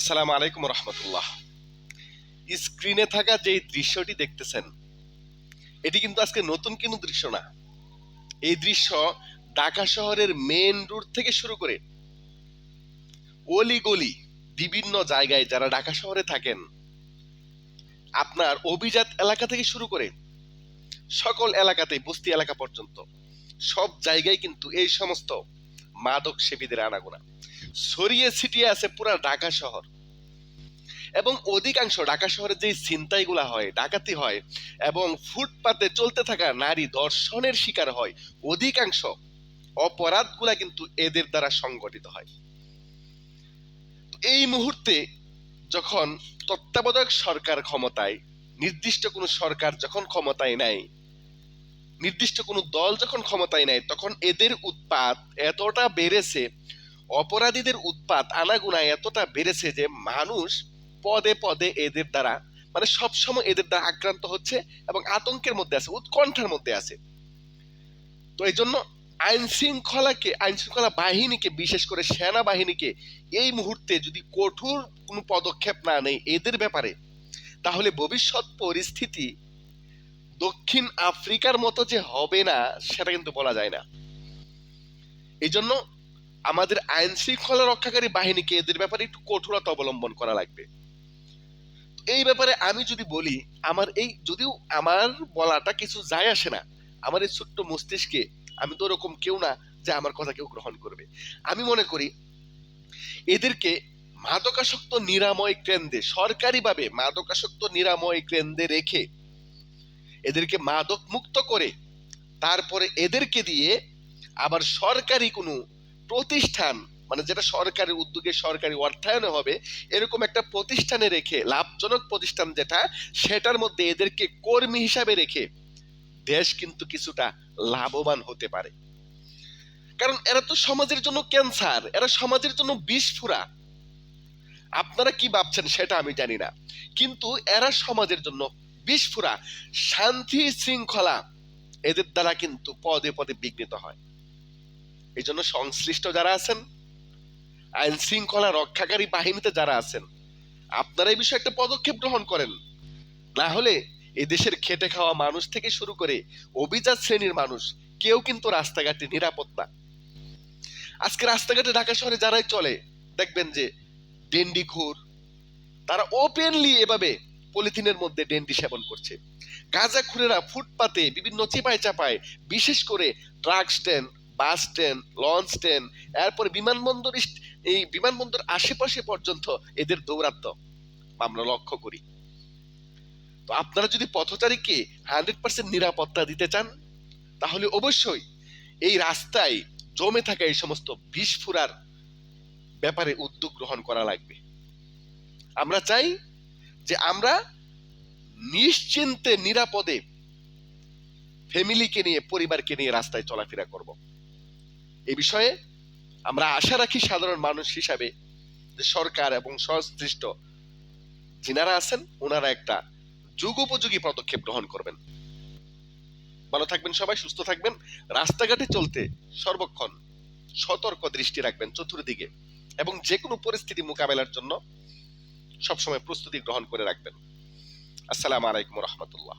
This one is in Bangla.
আসসালামু আলাইকুম রহমতুল্লাহ। স্ক্রিনে থাকা যে দৃশ্যটি দেখতেছেন, এটি কিন্তু আজকে নতুন কোনো দৃশ্য না। এই দৃশ্য ঢাকা শহরের মেইন রোড থেকে শুরু করে অলি-গলি বিভিন্ন জায়গায় যারা ঢাকা শহরে থাকেন, আপনার অভিজাত এলাকা থেকে শুরু করে সকল এলাকাতেই বস্তি এলাকা পর্যন্ত সব জায়গায় কিন্তু এই সমস্ত মাদক সেবীদের আনাগোনা ছড়িয়ে ছিটিয়ে আছে পুরা ঢাকা শহর। এবং অধিকাংশ ঢাকা শহরে যে ছিনতাইগুলা হয়, ডাকাতি হয় এবং ফুটপাতে চলতে থাকা নারী ধর্ষণের শিকার হয়, অধিকাংশ অপরাধগুলা কিন্তু এদের দ্বারা সংগঠিত হয়। এই মুহূর্তে যখন তত্ত্বাবধায়ক সরকার ক্ষমতায়, নির্দিষ্ট কোনো সরকার যখন ক্ষমতায় নেয়, নির্দিষ্ট কোনো দল যখন ক্ষমতায় নেয়, তখন এদের উৎপাত এতটা বেড়েছে, অপরাধীদের উৎপাত আনাগুনা এতটা বেড়েছে যে মানুষ পদে পদে এদের দ্বারা মানে সবসময় এদের দ্বারা আক্রান্ত হচ্ছে এবং আতঙ্কের মধ্যে আছে, উৎকণ্ঠার মধ্যে আছে। তো এই জন্য আইন শৃঙ্খলা বাহিনীকে, বিশেষ করে সেনাবাহিনীকে এই মুহূর্তে যদি কঠোর কোনো পদক্ষেপ না নেয় এদের ব্যাপারে, তাহলে ভবিষ্যৎ পরিস্থিতি দক্ষিণ আফ্রিকার মতো যে হবে না সেটা কিন্তু বলা যায় না। এই জন্য আমাদের আইন শৃঙ্খলা রক্ষাকারী বাহিনীকে এদের ব্যাপারে একটু কঠোরতা অবলম্বন করা লাগবে। এই ব্যাপারে আমি যদি বলি, যদিও আমার বলাটা কিছু যায় আসে না, আমার এই ছোট্ট মস্তিষ্কে আমি তো ওরকম কেউ না যে আমার কথা কেউ গ্রহণ করবে। আমি মনে করি এদেরকে মাদকাসক্ত নিরাময় কেন্দ্রে, সরকারিভাবে মাদকাসক্ত নিরাময় কেন্দ্রে রেখে এদেরকে মাদক মুক্ত করে তারপরে এদেরকে দিয়ে আবার সরকারি কোনো প্রতিষ্ঠান, মানে যেটা সরকারের উদ্যোগে সরকারি অর্থায়নে হবে, এরকম একটা প্রতিষ্ঠানে রেখে, লাভজনক প্রতিষ্ঠান যেটা, সেটার মধ্যে এদেরকে কর্মী হিসাবে রেখে দেশ কিন্তু কিছুটা লাভবান হতে পারে। কারণ এরা তো সমাজের জন্য ক্যান্সার, এরা সমাজের জন্য বিস্ফোরা। আপনারা কি ভাবছেন সেটা আমি জানি না, কিন্তু এরা সমাজের জন্য বিস্ফোরা। শান্তি শৃঙ্খলা এদের দ্বারা কিন্তু পদে পদে বিঘ্নিত হয়। এই জন্য সংশ্লিষ্ট যারা আছেন, আইন শৃঙ্খলা রক্ষাকারী বাহিনীতে যারা আছেন, আপনারা এই বিষয়ে একটা পদক্ষেপ গ্রহণ করেন। না হলে এদেশের খেটে খাওয়া মানুষ থেকে শুরু করে অভিজাত শ্রেণীর মানুষ কেউ কিন্তু রাস্তাঘাটে নিরাপদ না। আজকে রাস্তাঘাটে ঢাকা শহরে যারাই চলে, দেখবেন যে ডেন্ডিখোর, তারা ওপেনলি এভাবে পলিথিনের মধ্যে ডেন্ডি সেবন করছে। গাঁজাখুরেরা ফুটপাতে বিভিন্ন চিপায় চাপায়, বিশেষ করে truck stand, bus stand, launch stand, এরপরে এই বিমানবন্দর আশেপাশে পর্যন্ত এদের দৌরাত্ম আমরা লক্ষ্য করি। তো আপনারা যদি পথচারীকে 100% নিরাপত্তা দিতে চান, তাহলে অবশ্যই এই রাস্তায় জমে থাকা এই সমস্ত বিস্ফোরার ব্যাপারে উদ্যোগ গ্রহণ করা লাগবে। আমরা চাই যে আমরা নিশ্চিন্তে নিরাপদে ফ্যামিলিকে নিয়ে, পরিবারকে নিয়ে রাস্তায় চলাফেরা করব। এই বিষয়ে আমরা আশা রাখি সাধারণ মানুষ হিসাবে যে সরকার এবং সংশ্লিষ্ট যিনারা আছেন ওনারা একটা যুগোপযোগী পদক্ষেপ গ্রহণ করবেন। ভালো থাকবেন সবাই, সুস্থ থাকবেন। রাস্তাঘাটে চলতে সর্বক্ষণ সতর্ক দৃষ্টি রাখবেন চতুর্দিকে, এবং যে কোনো পরিস্থিতি মোকাবেলার জন্য সবসময় প্রস্তুতি গ্রহণ করে রাখবেন। আসসালামু আলাইকুম রহমতুল্লাহ।